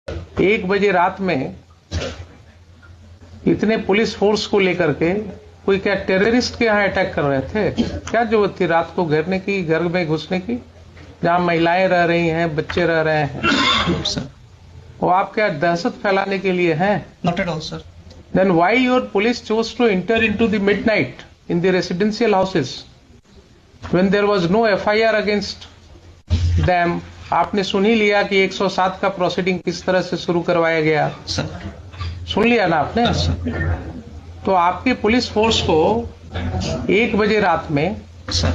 1 बजे रात में इतने पुलिस फोर्स को लेकर के कोई क्या टेररिस्ट के यहाँ अटैक कर रहे थे? क्या जरूरत थी रात को घेरने की, घर में घुसने की, जहां महिलाएं रह रही हैं, बच्चे रह रहे हैं? वो आप क्या दहशत फैलाने के लिए हैं? Not at all, sir. Then why your police chose to enter into the midnight in the residential houses when there was no FIR against them? आपने सुन ही लिया कि 107 का प्रोसीडिंग किस तरह से शुरू करवाया गया। Sir. सुन लिया ना आपने? Yes, sir. तो आपके पुलिस फोर्स को 1 बजे रात में Sir.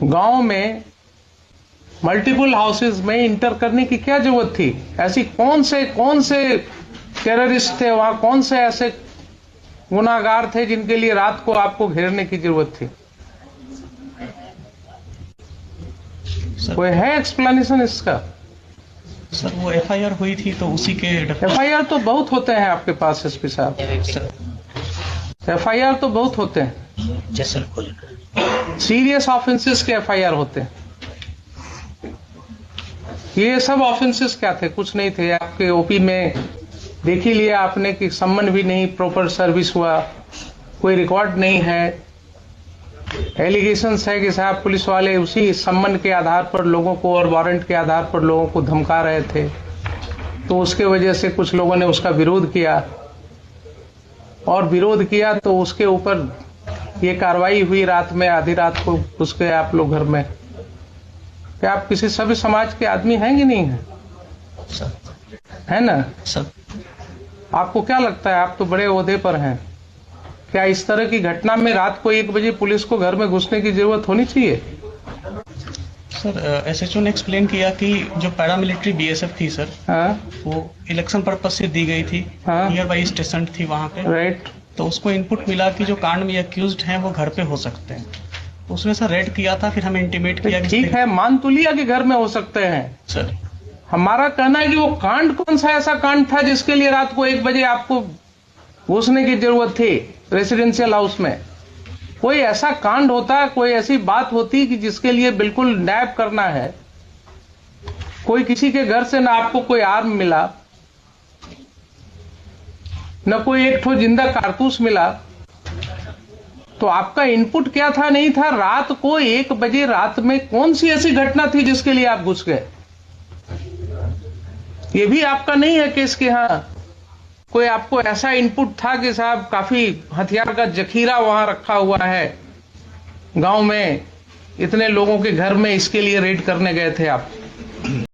गांव में मल्टीपल हाउसेज में इंटर करने की क्या जरूरत थी? ऐसी कौन से टेररिस्ट थे वहां, कौन से ऐसे गुनाहगार थे जिनके लिए रात को आपको घेरने की जरूरत थी? सर, कोई है एक्सप्लेनेशन इसका? सर वो FIR हुई थी तो उसी के FIR तो बहुत होते हैं आपके पास एसपी साहब, FIR तो बहुत होते हैं, सीरियस ऑफेंसेस के FIR होते हैं। ये सब ऑफेंसेस क्या थे? कुछ नहीं थे। आपके ओपी में देख ही लिया आपने कि सम्मन भी नहीं, प्रॉपर सर्विस हुआ, कोई रिकॉर्ड नहीं है। एलिगेशंस है कि साहब पुलिस वाले उसी सम्मन के आधार पर लोगों को और वारंट के आधार पर लोगों को धमका रहे थे, तो उसके वजह से कुछ लोगों ने उसका विरोध किया, और विरोध किया तो उसके ऊपर ये कार्रवाई हुई। रात में आधी रात को घुस गए आप लोग घर में। क्या आप किसी सभ्य समाज के आदमी हैं कि नहीं है? है ना सर? आपको क्या लगता है, आप तो बड़े ओहदे पर हैं, क्या इस तरह की घटना में रात को 1 बजे पुलिस को घर में घुसने की जरूरत होनी चाहिए? सर SHO ने एक्सप्लेन किया कि जो पैरामिलिट्री BSF थी सर, वो इलेक्शन पर्पज से दी गई थी, नियर बाई स्टेशन थी वहां पे, राइट। तो उसको इनपुट मिला कि जो कांड में अक्यूज्ड हैं वो घर पे हो सकते हैं। उसने सर रेड किया था, फिर हमें इंटीमेट किया। ठीक है, मान तो लिया कि घर में हो सकते हैं सर। हमारा कहना है कि वो कांड कौन सा ऐसा कांड था जिसके लिए रात को 1 बजे आपको घुसने की जरूरत थी रेसिडेंशियल हाउस में? कोई ऐसा कांड होता, कोई ऐसी बात होती कि जिसके लिए बिल्कुल नैप करना है, कोई किसी के घर से ना आपको कोई आर्म मिला, न कोई एक ठो जिंदा कारतूस मिला, तो आपका इनपुट क्या था? नहीं था। रात को 1 बजे रात में कौन सी ऐसी घटना थी जिसके लिए आप घुस गए? ये भी आपका नहीं है केस के यहाँ कोई आपको ऐसा इनपुट था कि साहब काफी हथियार का जखीरा वहां रखा हुआ है गांव में, इतने लोगों के घर में, इसके लिए रेड करने गए थे आप?